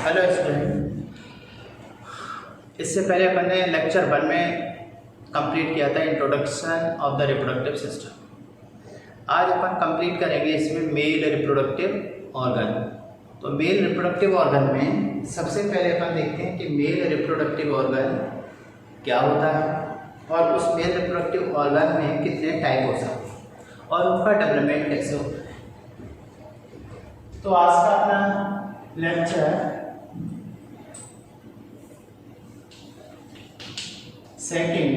Hello student, इससे पहले अपन ने लेक्चर 1 में कंप्लीट किया था introduction of the reproductive system. आज अपन कंप्लीट करेंगे इसमें मेल रिप्रोडक्टिव ऑर्गन। तो मेल रिप्रोडक्टिव ऑर्गन में सबसे पहले अपन देखते हैं कि मेल रिप्रोडक्टिव ऑर्गन क्या होता है और उस मेल रिप्रोडक्टिव ऑर्गन में कितने टाइप हो सकते हैं और उनका डेवलपमेंट कैसे होता है। तो आज का अपना lecture second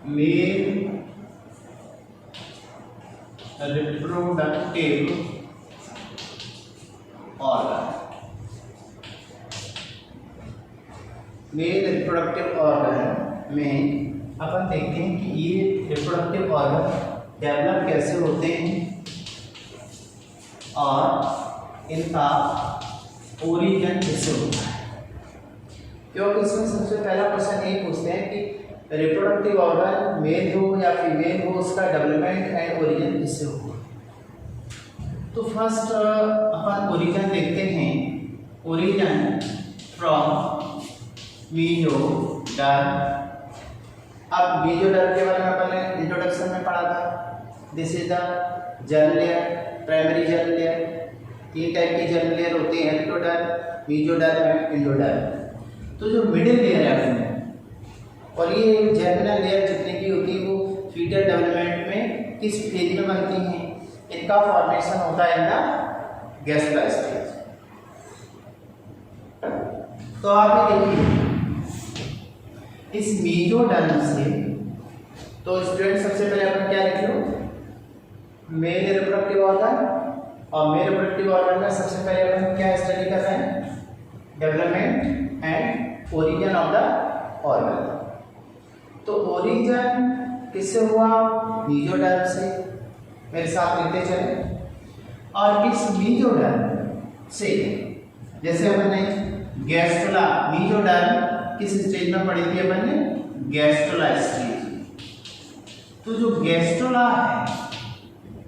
male reproductive organ. Male reproductive organ में अपन देखते हैं कि ये रिप्रोडक्टिव ऑर्गन डेवलप कैसे होते हैं और इनका ओरिजिन कैसे होता है। क्योंकि इसमें सबसे पहला क्वेश्चन ये पूछते हैं कि रिप्रोडक्टिव ऑर्गन मेल हो या फीमेल हो, उसका डेवलपमेंट एंड ओरिजिन किससे होगा। तो फर्स्ट अपन ओरिजिन देखते हैं। Origin from mesoderm. अब मीजोडर्म के बारे में अपन ने इंट्रोडक्शन में पढ़ा था। This is the germ layer, primary germ layer. 3 type की जर्म लेयर होती है, एक्टोडर्म, मीजोडर्म एंड एंडोडर्म। तो जो मिडिल लेयर है अपने, और ये जर्मिनल लेयर जितने की होती है वो फीटल डेवलपमेंट में किस फेज में बनती हैं, इनका फॉर्मेशन होता है इन द गैस्ट्रा स्टेज। तो आप ये देखिए इस मीजोडर्म से, तो स्टूडेंट सबसे पहले अपन क्या लिख लो, मेल रिप्रोडक्टिव ऑर्गन। और मेल रिप्रोडक्टिव ऑर्गन में सबसे पहले अपन क्या स्टडी कर रहे हैं, development and origin of the organ. तो ओरिजिन किससे हुआ, मीजोडर्म से। मेरे साथ लिखते चले। और इस मीजोडर्म से जैसे अपन ने गैस्ट्रोला, मीजोडर्म किस स्टेज में पढ़ी थी अपन ने, गैस्ट्रोला स्टेज। तो जो गैस्ट्रोला है,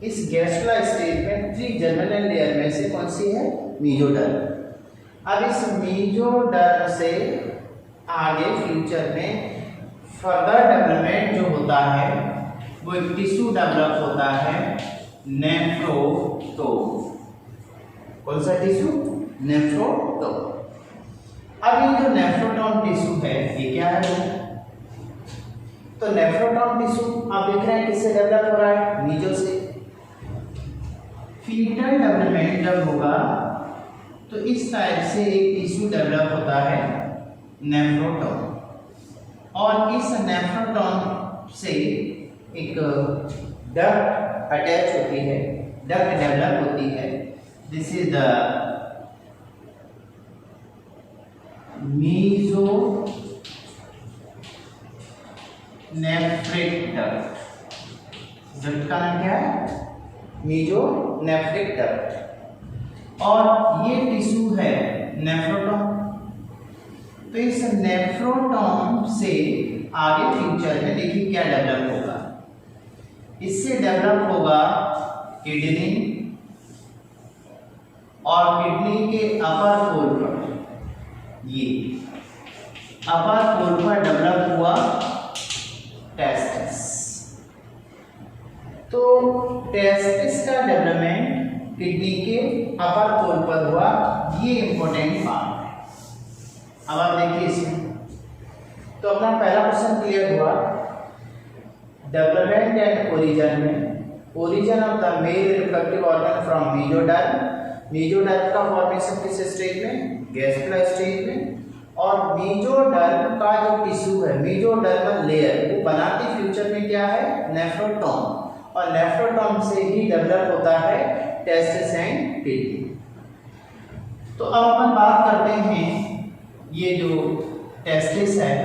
इस गैस्ट्रोला स्टेज में 3 जर्मिनल लेयर में से कौन सी है, मीजोडर्म। अब इस मीजोडर्म से आगे फ्यूचर में फर्दर डेवलपमेंट जो होता है वो एक टिश्यू डेवलप होता है, नेफ्रोटोम। कौन सा टिश्यू, नेफ्रोटोम। अब ये जो नेफ्रोटोम टिश्यू है ये क्या है, तो नेफ्रोटोम टिश्यू आप देख रहे हैं किससे डेवलप हो रहा है, मीजो से। फीटल डेवलपमेंट जब होगा तो इस टाइप से एक टिश्यू डेवलप होता है, नेफ्रोटोम। और इस नेफ्रोटोम से एक डक्ट अटैच होती है, डक्ट डेवलप होती है। This is the mesonephric duct. Duct का नाम क्या है, मीजो नेफ्रिक डक्ट। और ये टिश्यू है नेफ्रोटोम। तो इस नेफ्रोटोम से आगे फ्यूचर में देखिए क्या डेवलप होगा, इससे डेवलप होगा किडनी। और किडनी के अपर पोल पर, ये अपर पोल पर डेवलप हुआ टेस्टिस। तो टेस्टिस का डेवलपमेंट किडनी के अपर पोल पर हुआ, ये इंपॉर्टेंट पार्ट है। अब आप देखिए इसमें, तो अपना पहला क्वेश्चन क्लियर हुआ। डेवलपमेंट एंड ओरिजिन में, origin of the male reproductive organ from mesoderm. Mesoderm का फॉर्मेशन किस स्टेज में, गैस्ट्रोला स्टेज में। और मीजोडर्म का जो टिश्यू है, मीजोडर्मल लेयर, वो बनाती फ्यूचर में क्या है, नेफ्रोटोम। और नेफ्रोटोम से ही डेवलप होता है टेस्टिस एंड किडनी। तो अब अपन बात करते हैं ये जो टेस्टिस है।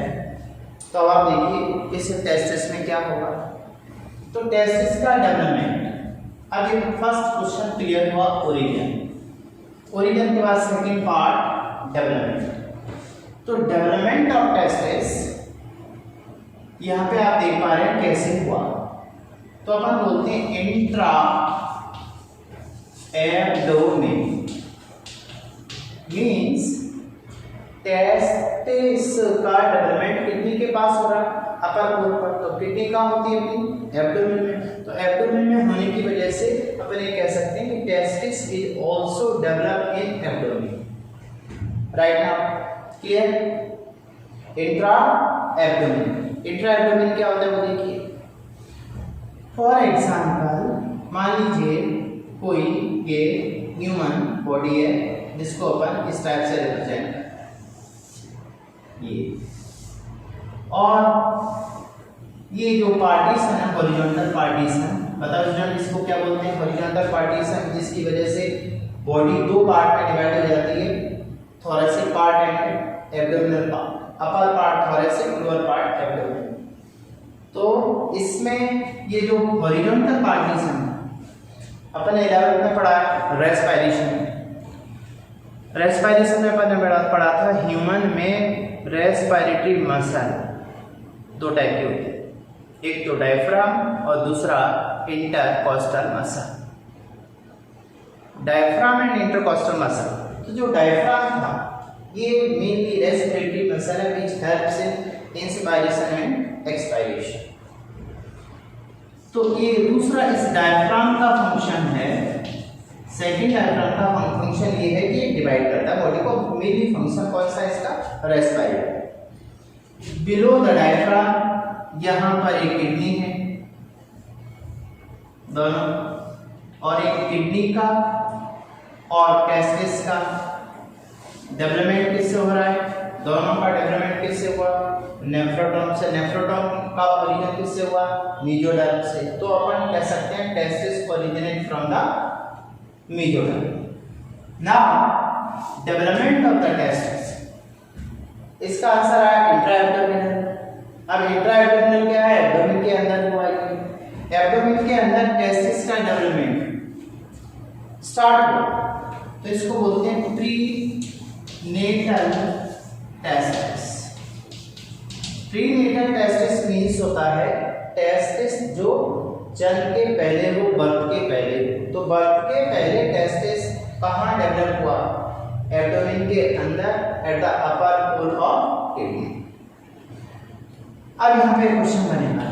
तो अब आप देखिए इस टेस्टिस में क्या होगा। तो टेस्टिस का डेवलपमेंट, अब ये फर्स्ट क्वेश्चन क्लियर हुआ, ओरिजिन। ओरिजिन के बाद सेकंड पार्ट डेवलपमेंट। तो डेवलपमेंट ऑफ टेस्टिस यहाँ पे आप देख पा रहे हैं कैसे हुआ। तो अपन बोलते हैं इंट्रा एब्डोमेन, मीन्स टेस्टिस का डेवलपमेंट किडनी के पास हो रहा है, अपर कोर पर। तो किडनी कहाँ होती है अपनी? एब्डोमेन में। तो एब्डोमेन में होने की वजह से अपन ये कह सकते हैं कि testis is also develop in abdomen. Right now clear? Intra abdomen क्या होता है वो देखिए। फॉर एग्जाम्पल मान लीजिए कोई ये ह्यूमन बॉडी है जिसको अपन इस टाइप से रिप्रेजेंट करते हैं ये, और ये जो पार्टीशन है हॉरिजॉन्टल पार्टीशन, बताओ स्टूडेंट इसको क्या बोलते हैं? हॉरिजॉन्टल पार्टीशन, जिसकी वजह से बॉडी दो पार्ट में डिवाइड हो जाती है, thoracic part and abdominal part. Upper part thoracic, lower part abdominal. तो इसमें ये जो हॉरिजॉन्टल पार्टीशन अपन 11th में पढ़ा है रेस्पिरेशन में अपन ने पढ़ा था ह्यूमन में रेस्पिरेटरी मसल दो टाइप के होते हैं, एक तो डायफ्राम और दूसरा intercostal muscle. Diaphragm and intercostal muscle. तो जो डायफ्राम था ये मेनली रेस्पिरेटरी मसल है which helps in inspiration and expiration. तो ये दूसरा इस डायफ्राम का फंक्शन है, सेकंड डायफ्राम का फंक्शन ये है कि ये डिवाइड करता है बॉडी को। मेनली फंक्शन कौन सा है इसका? रेस्पिरेटरी। बिलो द डायफ्राम यहाँ पर एक किडनी है दोनों, और एक किडनी का और टेस्टिस का डेवलपमेंट किससे हो रहा है? दोनों का डेवलपमेंट किससे हुआ? नेफ्रोटोम से। नेफ्रोटोम का ओरिजिन किससे हुआ? मेसोडर्म से। तो अपन कह सकते हैं testis originate from the mesoderm. Now development of the testis, इसका आंसर आया इंट्रा एब्डोमिनल। अब इंट्रा एब्डोमिनल क्या है? एब्डोमेन के अंदर हुआ है। एब्डोमेन के अंदर टेस्टिस का डेवलपमेंट स्टार्ट हुआ, तो इसको बोलते हैं prenatal testis. Prenatal testis means होता है टेस्टिस जो जन्म के पहले हो, बर्थ के पहले हो। तो बर्थ के पहले टेस्टिस कहाँ डेवलप हुआ? एब्डोमेन के अंदर at the upper pole of kidney. अब यहाँ पे क्वेश्चन बनेगा,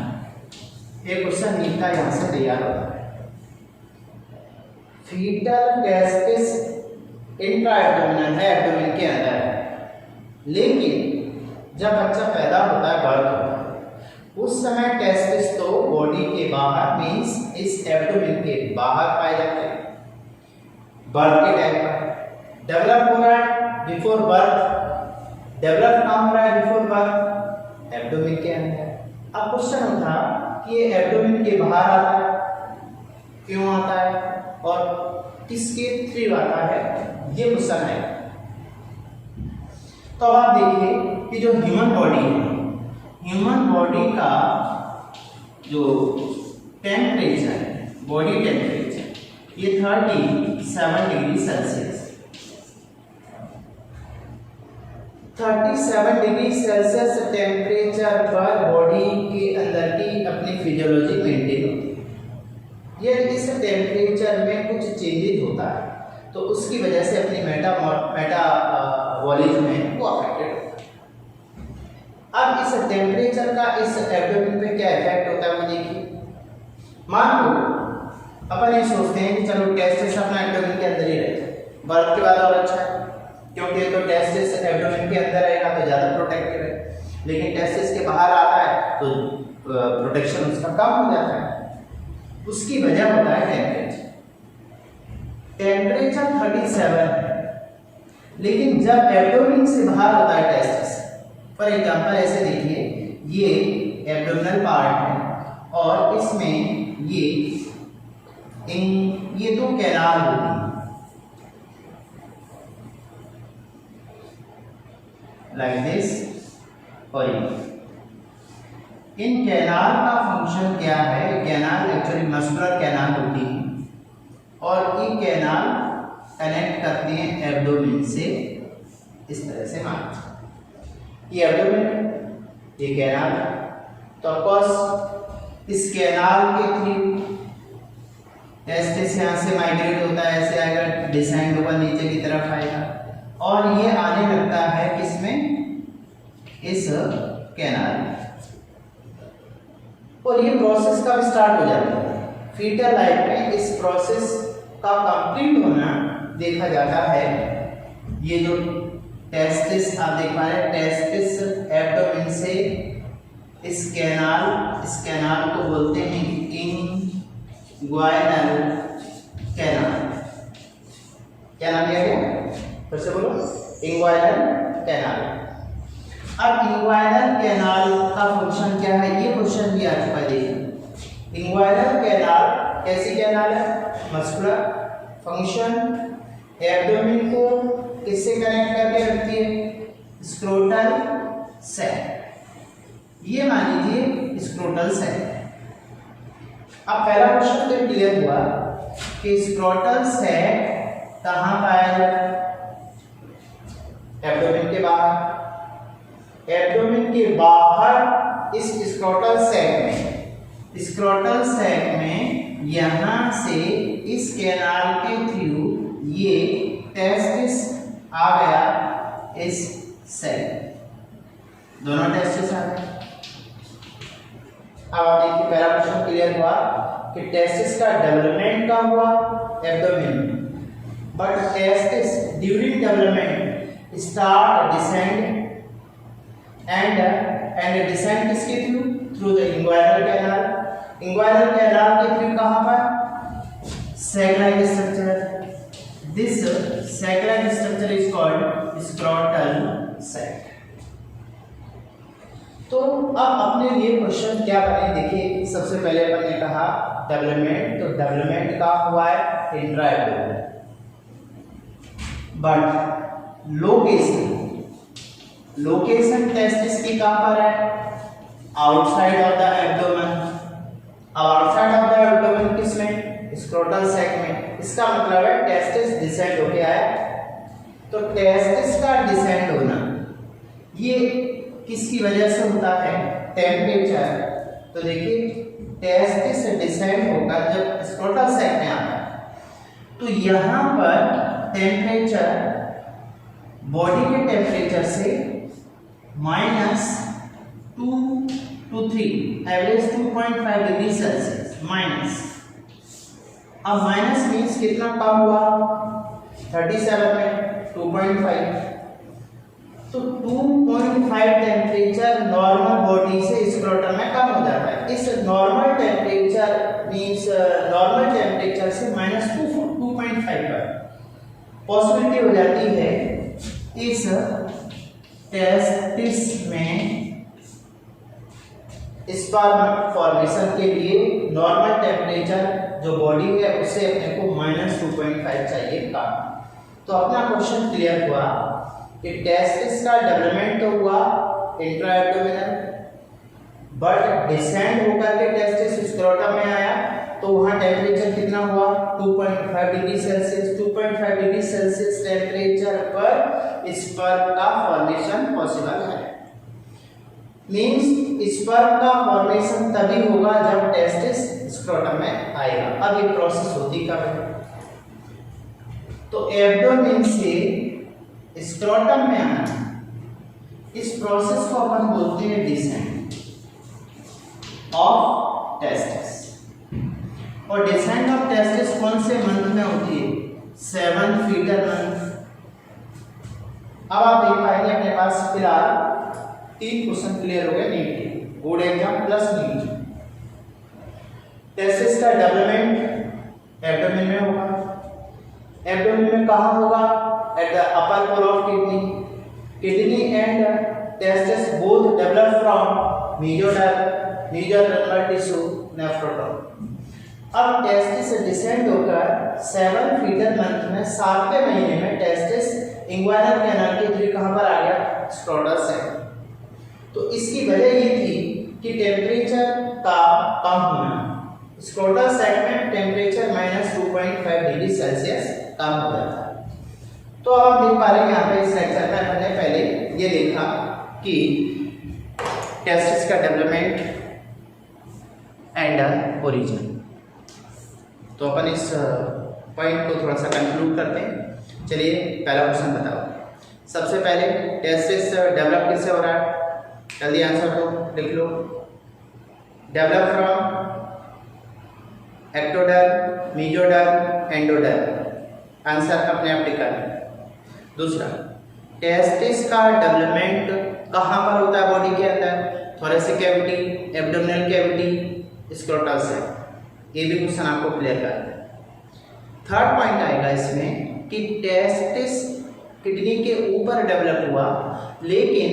एक क्वेश्चन नीट का यहाँ से तैयार होता है। फीटल टेस्टिस इंट्रा एब्डोमिनल है, एब्डोमेन के अंदर है, लेकिन जब बच्चा पैदा होता है, बर्थ होता है, उस समय टेस्टिस तो बॉडी के बाहर मीन्स इस एब्डोमेन के बाहर पाए जाते हैं। बर्थ के टाइम पर डेवलप हो रहा है बिफोर बर्थ, डेवलप कहाँ हो रहा है? बिफोर बर्थ, एब्डोमेन के अंदर। अब क्वेश्चन उठा कि ये एब्डोमेन के बाहर आता है, क्यों आता है और किसके थ्रू आता है, ये क्वेश्चन है। तो अब आप देखिए कि जो ह्यूमन बॉडी है, ह्यूमन बॉडी का जो टेम्परेचर है, बॉडी टेम्परेचर, ये 37 degree Celsius, 37 degree Celsius temperature पर बॉडी के अंदर की अपनी फिजियोलॉजी मेंटेन होती है। यदि इस टेम्परेचर में कुछ चेंजेस होता है तो उसकी वजह से अपनी मेटाबॉलिज्म में वो अफेक्टेड होता है। अब इस टेम्परेचर का इस एब्डोमेन पे क्या इफेक्ट होता है वो देखिए। मान लो अपन ये सोचते हैं कि चलो टेस्टिस अपना एब्डोमेन के अंदर ही रहता है, बर्थ के बाद और अच्छा है क्योंकि तो टेस्टिस एब्डोमेन के अंदर रहेगा तो ज़्यादा प्रोटेक्टिव है, लेकिन टेस्टिस के बाहर आता है तो प्रोटेक्शन उसका कम हो जाता है। उसकी वजह होता है टेम्परेचर 37 है, लेकिन जब एब्डोमेन से बाहर होता है टेस्टिस, फॉर एग्जाम्पल ऐसे देखिए, ये एब्डोमिनल पार्ट है और इसमें ये दो कैनाल होती हैं लाइक दिस, और इन कैनाल का फंक्शन क्या है? कैनाल एक्चुअली मस्कुलर कैनाल होती है और ये कैनाल कनेक्ट करते हैं एब्डोमेन से इस तरह से। मान ये एब्डोमेन, ये कैनाल, तो ऑफकोर्स इस कैनाल के थ्रू टेस्टिस यहाँ से माइग्रेट होता है, ऐसे आएगा, डिसेंड होगा, नीचे की तरफ आएगा और ये आने लगता है किसमें, इस कैनाल में, और ये प्रोसेस कब स्टार्ट हो जाता है, फीटल लाइफ में इस प्रोसेस का कंप्लीट होना देखा जाता है। ये जो टेस्टिस आप देख पा रहे हैं, टेस्टिस एब्डोमेन से इस कैनाल को बोलते हैं इंग्वाइनल कैनाल। क्या नाम दिया गया, फिर से बोलो, इंग्वाइनल कैनाल। अब इंग्वाइनल कैनाल का फंक्शन क्या है, ये क्वेश्चन भी आ चुका है। देखिए इंग्वाइनल कैनाल कैसी कैनाल है, मस्कुलर फंक्शन, एब्डोमेन को किससे कनेक्ट करके रखती है, स्क्रोटल सैक, ये मान लीजिए स्क्रोटल सैक। अब पहला क्वेश्चन तो क्लियर हुआ कि स्क्रोटल सैक कहाँ पाया जाए, एब्डोमेन के बाहर। एब्डोमेन के बाहर इस स्क्रोटल सैक में यहां से इस कैनाल के थ्रू ये टेस्टिस आ गया इस सैक, दोनों टेस्टिस आ गए। अब आप देखिए पहला क्वेश्चन क्लियर हुआ कि टेस्टिस का डेवलपमेंट कहाँ हुआ, एब्डोमेन में, but testis during development start descend and descend किसके through the inguinal canal. Inguinal canal के थ्रू कहाँ पर, sac like structure, this sac like structure is called scrotal sac. तो अब अपने लिए क्वेश्चन क्या बने, देखिए सबसे पहले अपन ने कहा डेवलपमेंट, तो डेवलपमेंट का हुआ है इंट्राएब्डोमेन, बट लोकेशन टेस्टिस की कहां पर है, आउटसाइड ऑफ द एब्डोमेन। अब आउटसाइड ऑफ द एब्डोमेन किसमें, स्क्रोटल सैक में। इसका मतलब है टेस्टिस डिसेंड होके आया। तो टेस्टिस का डिसेंड होना ये किसकी वजह से होता है, टेम्परेचर। तो देखिए टेस्टिस डिसेंड होकर जब स्क्रोटल सैक में आता है तो यहाँ पर टेम्परेचर बॉडी के टेम्परेचर से -2 to 3, average 2.5 degree Celsius minus. अब माइनस मीन्स कितना कम हुआ, 37 में 2.5, तो 2.5 टेम्परेचर नॉर्मल बॉडी से स्क्रोटम में कम हो जाता है। इस normal temperature means normal temperature से -2.5 पर पॉसिबिलिटी हो जाती है इस टेस्टिस में स्पर्म फॉर्मेशन के लिए नॉर्मल टेम्परेचर जो बॉडी है उससे अपने को -2.5 चाहिए कम। तो अपना क्वेश्चन क्लियर हुआ कि टेस्टिस का डेवलपमेंट तो हुआ इंट्राएब्डोमिनल, बट डिसेंड होकर के टेस्टिस स्क्रोटम में आया तो वहाँ टेम्परेचर कितना हुआ, 2.5 degree Celsius. 2.5 degree Celsius temperature पर स्पर्म का फॉर्मेशन पॉसिबल है। मीन्स स्पर्म का फॉर्मेशन तभी होगा जब टेस्टिस स्क्रोटम में आएगा। अब ये प्रोसेस होती कब है, तो एब्डोमेन से स्क्रोटम में आना, इस प्रोसेस को अपन बोलते हैं डिसेंड ऑफ टेस्टिस। और डिसेंड ऑफ टेस्टिस कौन से मंथ में होती है, 7th फीटल मंथ। अब आप देख पाएंगे अपने पास फिलहाल 3 क्वेश्चन क्लियर हो गए नीट के, board exam plus NEET. Testis का डेवलपमेंट एब्डोमेन में होगा। एब्डोमेन में कहाँ होगा, at the upper pole of kidney and testis both develop from mesodermal tissue nephrotome. अब टेस्टिस डिसेंड होकर 7th फीटल मंथ में 7वें महीने में टेस्टिस इंग्वाइनल कैनाल के थ्रू कहाँ पर आ गया, स्क्रोटल सैक। तो इसकी वजह ये थी कि टेम्परेचर का कम होना, स्क्रोटल सैक में टेम्परेचर -2.5 डिग्री सेल्सियस कम हो जाता है। तो अब आप देख पा रहे हैं यहाँ पे इस लेक्चर में हमने पहले ये देखा कि टेस्टिस का डेवलपमेंट एंड ओरिजिन। तो अपन इस पॉइंट को थोड़ा सा कंक्लूड करते हैं। चलिए पहला क्वेश्चन बताओ, सबसे पहले टेस्टिस डेवलप किससे हो रहा है? जल्दी आंसर दो, लिख लो। Develop from ectoderm, mesoderm, endoderm. Answer अपने आप लिखा है। दूसरा, टेस्टिस का डेवलपमेंट कहाँ पर होता है बॉडी के अंदर? Thoracic cavity, abdominal cavity, scrotal sac. ये भी क्वेश्चन आपको क्लियर करना है। थर्ड पॉइंट आएगा इसमें कि टेस्टिस किडनी के ऊपर डेवलप हुआ, लेकिन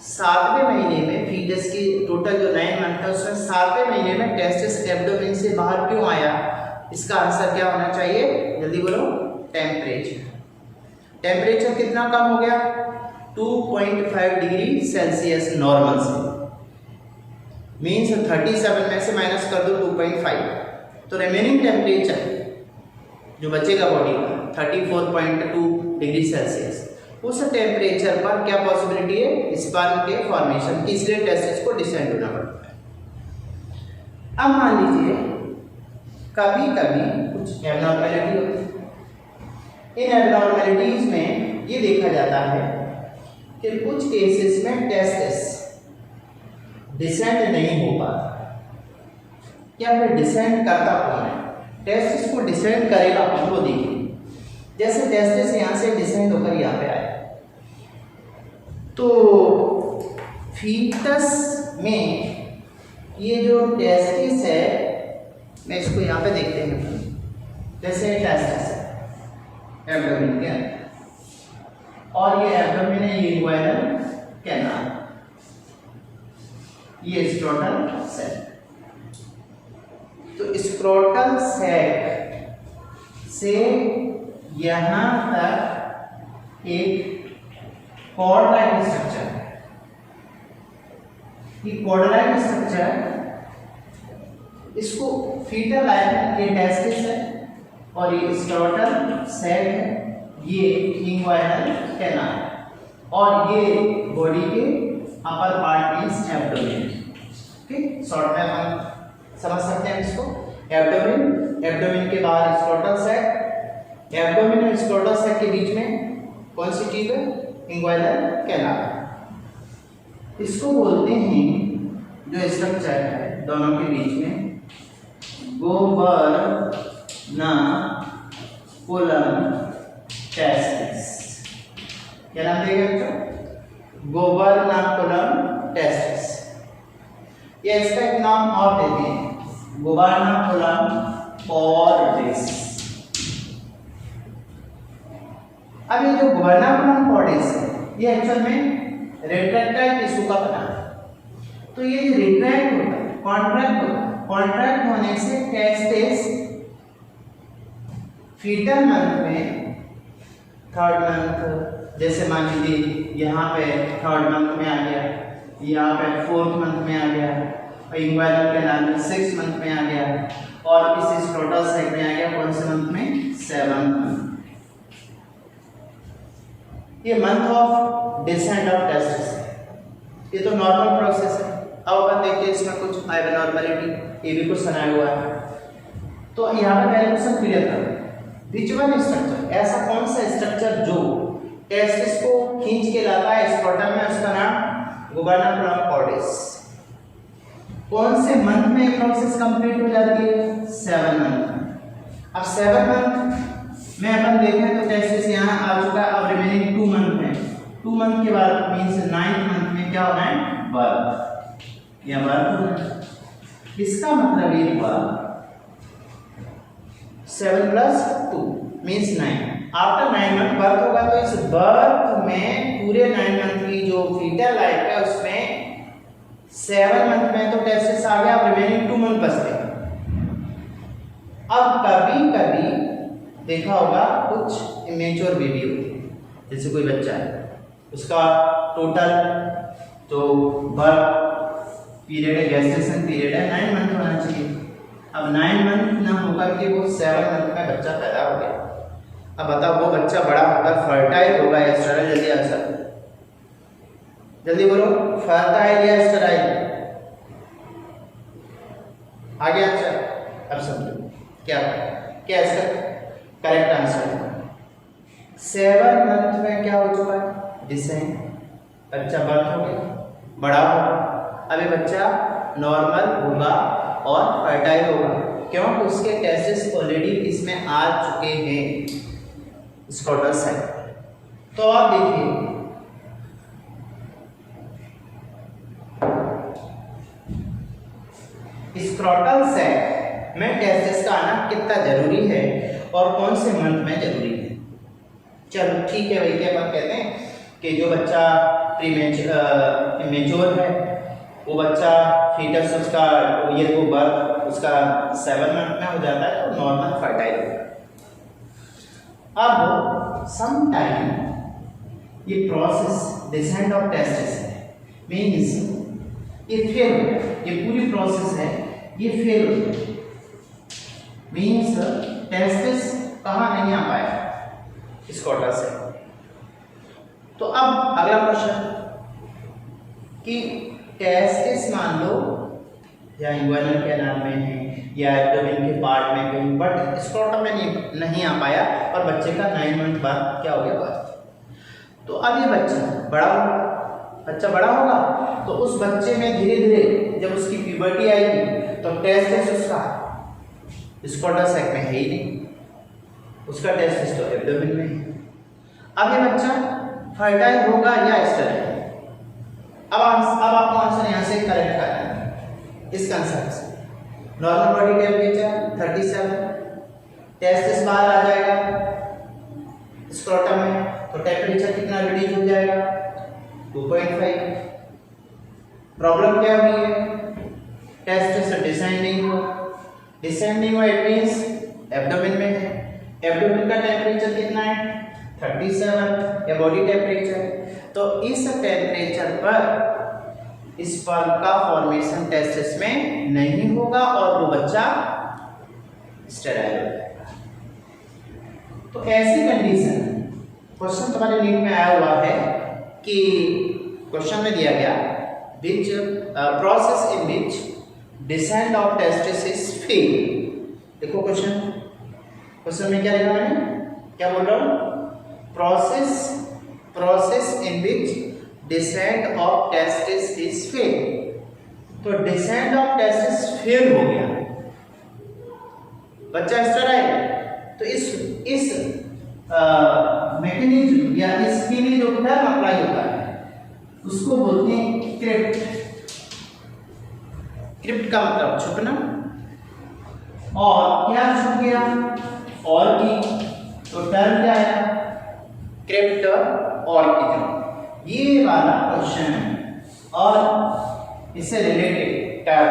7वें महीने में फीटस की टोटल जो 9 मंथ है उसमें 7वें महीने में टेस्टिस एब्डोमेन से बाहर क्यों आया? इसका आंसर क्या होना चाहिए? जल्दी बोलो। टेम्परेचर। टेम्परेचर कितना कम हो गया? 2.5 डिग्री सेल्सियस नॉर्मल से, मीन्स 37 में से माइनस कर दो 2.5, तो रिमेनिंग टेम्परेचर जो बचेगा बॉडी का 34.2 डिग्री सेल्सियस, उस टेम्परेचर पर क्या पॉसिबिलिटी है? स्पर्म के फॉर्मेशन की, इसलिए टेस्टिस को डिसेंड होना पड़ता है। अब मान लीजिए कभी कभी कुछ एबनॉर्मेलिटी होती है। इन एबनॉर्मेलिटीज में ये देखा जाता है कि कुछ केसेस में टेस्टिस डिसेंड नहीं हो पाता, या फिर डिसेंड करता कौन है? टेस्टिस को डिसेंड करेगा कौन? वो देखिए, जैसे टेस्टिस यहाँ से डिसेंड होकर यहाँ पे आया, तो फीटस में ये जो टेस्टिस है, मैं इसको यहाँ पे देखते हैं, जैसे टेस्टिस है एब्डोमेन के अंदर, और ये एब्डोमेन है, ये इंग्वाइनल कैनाल, ये स्क्रोटल सेक। तो स्क्रोटल सेक से यहां तक एक कॉर्ड लाइन स्ट्रक्चर है। ये कॉर्ड लाइन स्ट्रक्चर, इसको फीटल लाइन, ये टेस्टिस है और ये स्क्रोटल सेक है, ये इंग्वाइनल कैनाल, और ये बॉडी के अपर पार्ट मीन्स एब्डोमेन। ठीक, शॉर्ट में हम समझ सकते हैं इसको। एब्डोमेन, एब्डोमेन के बाहर स्क्रोटल सेक, एब्डोमेन और स्क्रोटल सेक के बीच में कौन सी चीज है? Inguinal canal. इसको बोलते हैं, जो स्ट्रक्चर है दोनों के बीच में, गोबर्नाकुलम टेस्टिस। क्या नाम देगा बच्चों? गोबर्नाकुलम टेस्टिस। या इसका एक नाम और देते हैं, गोबर्नाकुलम कॉर्डिस। अब ये जो गोबर्नाकुलम कॉर्डिस है, ये एक्चुअल में रेट्रैक्टाइल टिश्यू का बना है। तो ये जो रिट्रैक्ट होता है, कॉन्ट्रैक्ट होता है, कॉन्ट्रैक्ट होने से टेस्टिस फीटल मंथ में, थर्ड मंथ, जैसे मान लीजिए यहाँ पे थर्ड मंथ में आ गया, यहाँ पे फोर्थ मंथ में आ गया, और इंग्वाइनल कैनाल में 6 मंथ में आ गया, और इस स्क्रोटल सेक में आ गया कौन से मंथ में? 7th month. ये month of descent of testis है। ये तो नॉर्मल प्रोसेस है। अब अपन देखते हैं इसमें कुछ एबनॉर्मलिटी, ये भी कुछ सुनाया हुआ है। तो यहाँ पे पहले क्वेश्चन क्लियर कर, विच वन स्ट्रक्चर, ऐसा कौन सा स्ट्रक्चर जो टेस्टिस को खींच के लाता है स्क्रोटम में, उसका नाम गोबर्नाकुलम कॉर्डिस। कौन से मंथ में ये प्रोसेस कंप्लीट हो जाती है? 7 मंथ। अब 7 मंथ में अपन देखें तो टेस्टिस यहाँ आ चुका है, अब रिमेनिंग 2 मंथ में, 2 मंथ के बाद मीन्स 9th मंथ में क्या होना है? बर्थ, या बर्थ। इसका मतलब ये हुआ 7 + 2 मीन्स 9। आफ्टर 9 मंथ बर्थ होगा, तो इस बर्थ में पूरे 9 मंथ की जो फीटल लाइफ है उसमें 7 मंथ में तो टेस्टिस आ गया, अब रिमेनिंग 2 मंथ बचते हैं। अब कभी कभी देखा होगा कुछ इमेच्योर बेबी होती है, जैसे कोई बच्चा है, उसका टोटल तो बर्थ पीरियड है, गेस्टेशन पीरियड है 9 मंथ होना चाहिए। अब 9 मंथ ना होकर के वो 7 मंथ में बच्चा पैदा हो गया। अब बताओ वो बच्चा बड़ा होकर फर्टाइल होगा या स्टेराइल? जल्दी आंसर, जल्दी बोलो, फर्टाइल या स्टेराइल? आगे आंसर, अब समझो क्या क्या इसका करेक्ट आंसर है। 7 मंथ में क्या हो चुका है? डिसेंड, बच्चा बर्थ हो गया, बड़ा होगा। अब ये बच्चा नॉर्मल होगा और फर्टाइल होगा, क्योंकि उसके टेस्टिस ऑलरेडी इसमें आ चुके हैं स्क्रोटल सैक। तो आप देखिए स्क्रोटल सैक में टेस्टिस का आना कितना जरूरी है और कौन से मंथ में जरूरी है। चलो ठीक है भाई, क्या बात कहते हैं कि जो बच्चा मेच्योर है वो बच्चा फीटस उसका ये वो बर्थ उसका 7 मंथ में हो जाता है तो नॉर्मल फर्टाइल होगा। अब सम टाइम ये प्रोसेस डिसेंट ऑफ टेस्टिस है, मीन्स ये फेल हो गया, ये पूरी प्रोसेस है ये फेल हो गया, मीन्स टेस्टिस कहाँ नहीं आ पाया स्क्रोटल से। तो अब अगला क्वेश्चन कि टेस्टिस मान लो या इंग्वाइनल कैनाल में है या एब्डोमेन के पार्ट में कहीं, बट स्क्रोटम में नहीं आ पाया और बच्चे का 9 मंथ बाद क्या हो गया बर्थ। तो अब ये बच्चा बड़ा होगा तो उस बच्चे में धीरे धीरे जब उसकी प्यूबर्टी आएगी तो टेस्टिस उसका स्क्रोटल सैक में है ही नहीं, उसका टेस्टिस तो एब्डोमेन में है। अब ये बच्चा फर्टाइल होगा या स्टेराइल। अब आपको आंसर यहाँ से करेक्ट करना है इस कंसेप्ट से। नॉर्मल बॉडी टेम्परेचर 37, टेस्टिस बाहर आ जाएगा स्क्रोटम में तो टेम्परेचर कितना रिड्यूस हो जाएगा 2.5। प्रॉब्लम क्या हुई है, टेस्टिस डिसेंडिंग हो, इट मींस एब्डोमेन में है, एब्डोमेन का टेम्परेचर कितना है 37 या बॉडी टेम्परेचर। तो इस टेम्परेचर पर स्पर्म का फॉर्मेशन टेस्टिस में नहीं होगा और वो बच्चा स्टेराइल हो जाएगा। तो ऐसी कंडीशन क्वेश्चन तुम्हारे नीट में आया हुआ है कि क्वेश्चन में दिया गया which process in which decent of testis is fail. देखो क्वेश्चन में क्या लिखा मैंने, क्या बोल रहा हूँ, process in which decent of testis is fail. तो डिसेंट ऑफ टेस्टिस फेल हो गया, बच्चा स्टेराइल। तो इस मैकेनिज्म या इसके लिए जो टर्म अप्लाई होता है उसको बोलते हैं क्रिप्ट का मतलब छुपना। और क्या छुप गया, और की तो टर्म क्या है क्रिप्ट ऑर्किज्म। ये वाला क्वेश्चन है और इससे रिलेटेड टर्म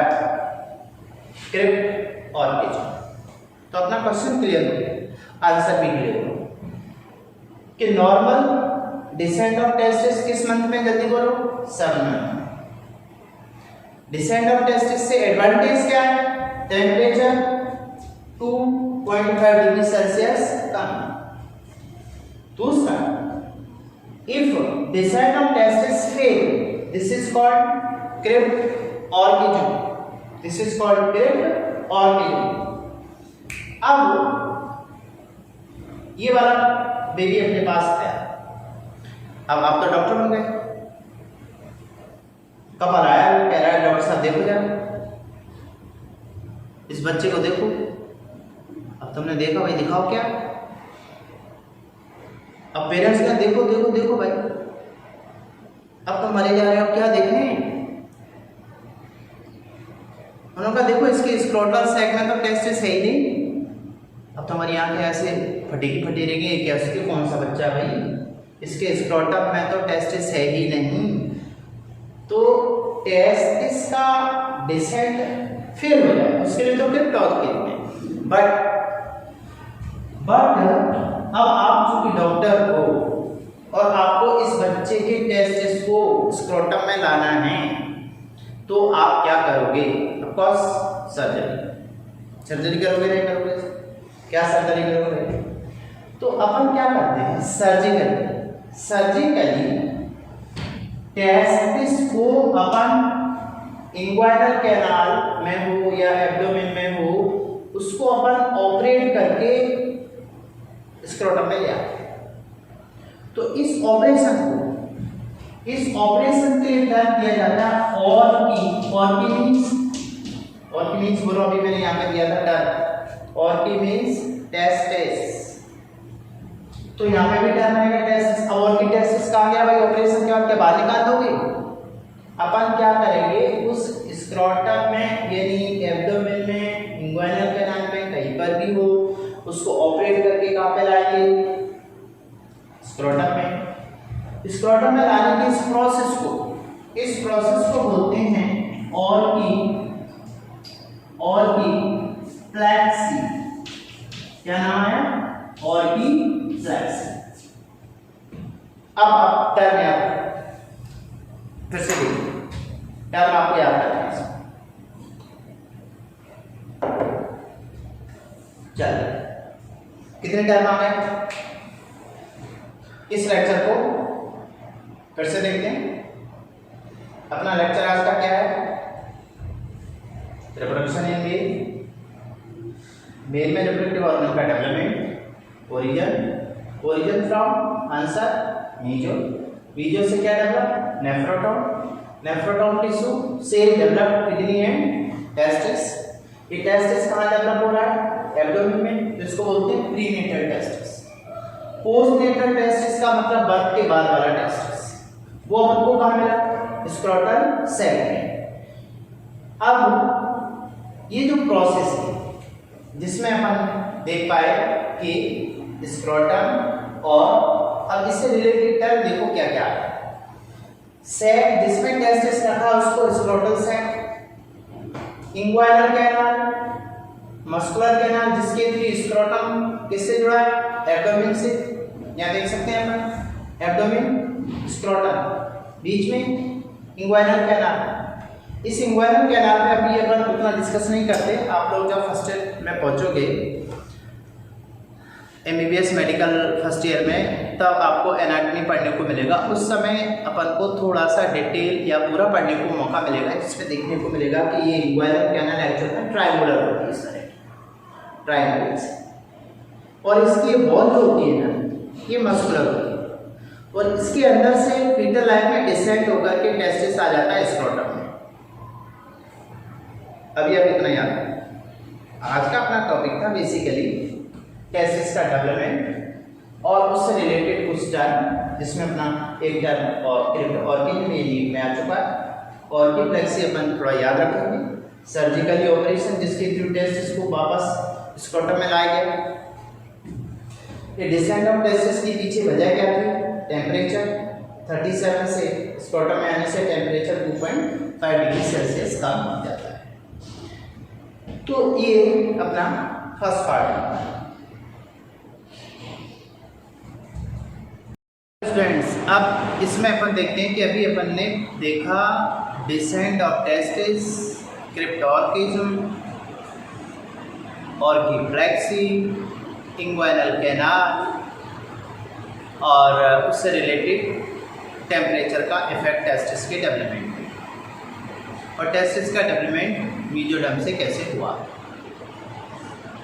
क्रिप्ट ऑर्किज्म। तो अपना क्वेश्चन क्लियर हो गया, आंसर भी क्लियर हो कि नॉर्मल डिसेंट ऑफ टेस्टिस किस मंथ में, जल्दी बोलो 7 मंथ। डिसेंट ऑफ टेस्टिस से एडवांटेज क्या है, टेम्परेचर 2.5 डिग्री सेल्सियस कम। दूसरा, if descent of testis fail, this is called cryptorchism, this is called cryptorchism. अब ये वाला बेबी अपने पास आया, अब आप तो डॉक्टर बन गए, कपल आया वो कह रहा है डॉक्टर साहब देखो जरा इस बच्चे को देखो। अब तुमने देखा भाई, दिखाओ क्या। अब पेरेंट्स का देखो देखो देखो भाई, अब तुम मरे जा रहे हो, क्या देखें। उन्होंने कहा देखो इसके स्क्रोटल सैक में तो टेस्टिस है ही नहीं। अब तुम्हारी आंखें ऐसे फटी रहेंगी, क्या उसके कौन सा बच्चा भाई, इसके स्क्रोटम में तो टेस्टिस है ही नहीं। तो टेस्टिस का डिसेंट फेल हो जाए, उसके लिए तो क्रिप्ट ऑर्किज्म है। बट अब आप चूंकि डॉक्टर हो और आपको इस बच्चे के टेस्टिस को स्क्रोटम में लाना है तो आप क्या करोगे, ऑफ कोर्स सर्जरी करोगे, नहीं करोगे, क्या सर्जरी करोगे। तो अपन क्या करते हैं, सर्जिकली टेस्टिस को अपन इंग्वाइनल कैनाल में हो या एब्डोमेन में हो, उसको अपन ऑपरेट करके स्क्रोटम में ले आते हैं। तो इस ऑपरेशन को इस ऑपरेशन के लिए टर्म दिया जाता है और की मीन्स बोलो, अभी मैंने यहाँ पे दिया था टर्म और की मीन्स टेस्टिस, तो यहाँ पे भी टर्म आएगा टेस्टिस। और की टेस्टिस कहाँ गया भाई, ऑपरेशन के बाद क्या बाहर निकाल दोगे? अपन क्या करेंगे, उस स्क्रोटम में यानी एब्डोमेन में, इंग्वाइनल कैनाल में, कहीं पर भी हो, उसको ऑपरेट करके कहाँ पे लाएंगे, स्क्रोटम में। स्क्रोटम में लाने की इस प्रोसेस को बोलते हैं ऑर्कीप्लेक्सी। क्या नाम है? ऑर्कीप्लेक्सी। अब आप टर्म याद फिर से देखिए, टर्म आपको याद रखना है। चलिए कितने टर्म आ गए? इस लेक्चर को फिर से देखते हैं। अपना लेक्चर आज का क्या है? रिप्रोडक्शन इन मेल में रिप्रोडक्टिव ऑर्गन का development, origin from answer meso से क्या डेवलप, नेफ्रोटॉम टिश्यू से डेवलप किडनी एंड टेस्टिस। ये टेस्टिस कहाँ डेवलप हो रहा है? एब्डोमेन में, तो इसको बोलते हैं प्रीनेटल टेस्टिस। पोस्टनेटल टेस्टिस का मतलब बर्थ के बाद वाला टेस्टिस, वो हमको कहाँ मिला? स्क्रोटल सेल में। अब ये जो प्रोसेस है जिसमें अपन देख पाए कि स्क्रोटम, और अब इससे रिलेटेड टर्म देखो क्या क्या है। सेक जिसमें टेस्टिस रखा उसको स्क्रोटल सेक, इंग्वाइनल कैनाल, मस्कुलर कैनाल जिसके थ्रू स्क्रोटम किससे जुड़ा है? एब्डोमेन से। यहाँ देख सकते हैं अपन, एब्डोमेन, स्क्रोटम, बीच में इंग्वाइनल कैनाल। इस इंग्वाइनल कैनाल पे अभी अपन उतना डिस्कस नहीं करते। आप लोग जब फर्स्ट ईयर में पहुंचोगे, एमबीबीएस मेडिकल फर्स्ट ईयर में, तब आपको एनाटॉमी पढ़ने को मिलेगा। उस समय अपन को थोड़ा सा डिटेल या पूरा पढ़ने को मौका मिलेगा, जिसमें देखने को मिलेगा कि ये इंग्वाइनल कैनाल एक्चुअल में ट्रायंगुलर होती है, इस तरह ट्रायंगुलर से, और इसकी वॉल जो होती है ना, ये मस्कुलर होती है, और इसके अंदर से फीटल लाइफ में डिसेंट होकर के टेस्टिस आ जाता है स्क्रोटम में। अभी आप इतना याद रखें। आज का अपना टॉपिक था बेसिकली टेस्टिस का डेवलपमेंट और उससे रिलेटेड कुछ टर्म, जिसमें अपना एक टर्म ऑर्किड में आ चुका है। ऑर्कीप्लेक्सी अपन थोड़ा याद रखेंगे। सर्जिकली ऑपरेशन जिसके थ्रू टेस्टिस को वापस स्क्रोटम में लाया गया। ये डिसेंट ऑफ टेस्टिस की पीछे वजह क्या थी? टेम्परेचर 37 से स्क्रोटम में आने से टेम्परेचर 2.5 डिग्री सेल्सियस कम हो जाता है। तो ये अपना फर्स्ट पार्ट है। स्टूडेंट्स, अब इसमें अपन देखते हैं कि अभी अपन ने देखा descent of testis, cryptorchism, orchiopexy, inguinal canal और उससे रिलेटेड टेम्परेचर का इफेक्ट टेस्टिस के डेवलपमेंट में, और टेस्टिस का डेवलपमेंट मीजोडर्म से कैसे हुआ।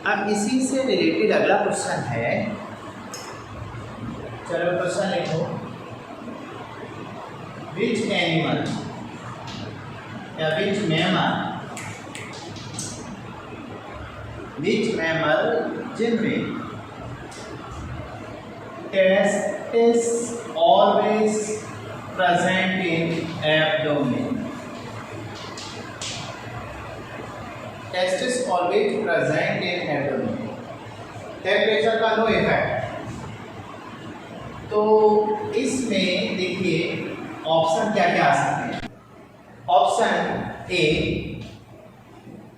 अब इसी से रिलेटेड अगला क्वेश्चन है, चलो क्वेश्चन लिखो। विच एनिमल या विच मैमल जिनमें testis always present in abdomen, testis always present in abdomen, temperature का नो इफेक्ट। तो इसमें देखिए ऑप्शन क्या क्या आ सकते हैं। Option A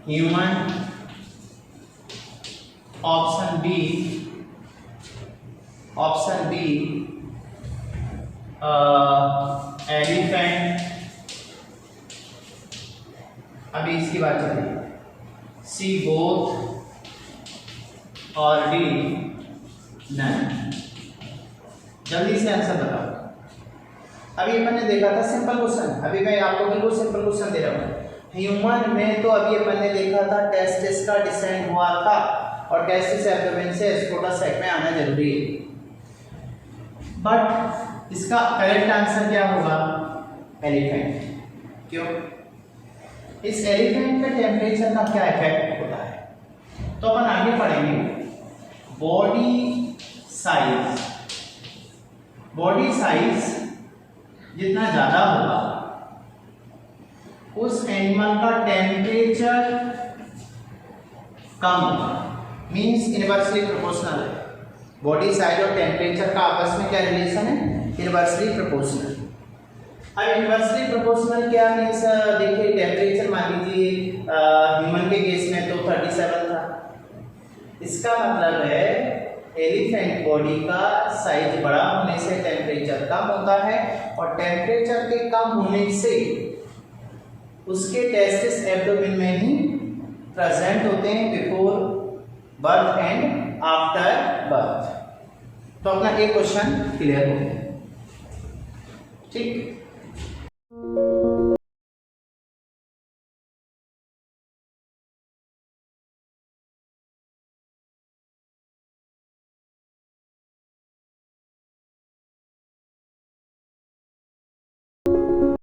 human, option B elephant, अभी इसकी बात चल रही है, सी बोथ और डी नन। जल्दी से आंसर बताओ। अभी अपन ने देखा था सिंपल क्वेश्चन, अभी मैं आपको बिल्कुल सिंपल क्वेश्चन दे रहा हूँ। ह्यूमन में तो अभी अपन ने देखा था टेस्टिस का डिसेंट हुआ था, और टेस्टिस एब्डोमेन से स्क्रोटस सेक में आना जरूरी है। बट इसका करेक्ट आंसर क्या होगा? एलिफेंट। क्यों? इस एलिफेंट पे टेम्परेचर का क्या इफेक्ट होता है? तो अपन आगे पढ़ेंगे बॉडी साइज। बॉडी साइज जितना ज्यादा होगा उस एनिमल का टेम्परेचर कम होगा, मीन्स इनवर्सली प्रोपोर्शनल है। बॉडी साइज और टेम्परेचर का आपस में क्या रिलेशन है? Inversely proportional. अब इनवर्सली प्रोपोर्शनल क्या मीन्स? देखिए टेम्परेचर मान लीजिए ह्यूमन के केस में तो 37 था, इसका मतलब है एलिफेंट बॉडी का साइज बड़ा होने से टेम्परेचर कम होता है, और टेम्परेचर के कम होने से उसके टेस्टिस एब्डोमेन में ही प्रेजेंट होते हैं before birth and after birth. तो अपना एक क्वेश्चन क्लियर हो गया। ठीक।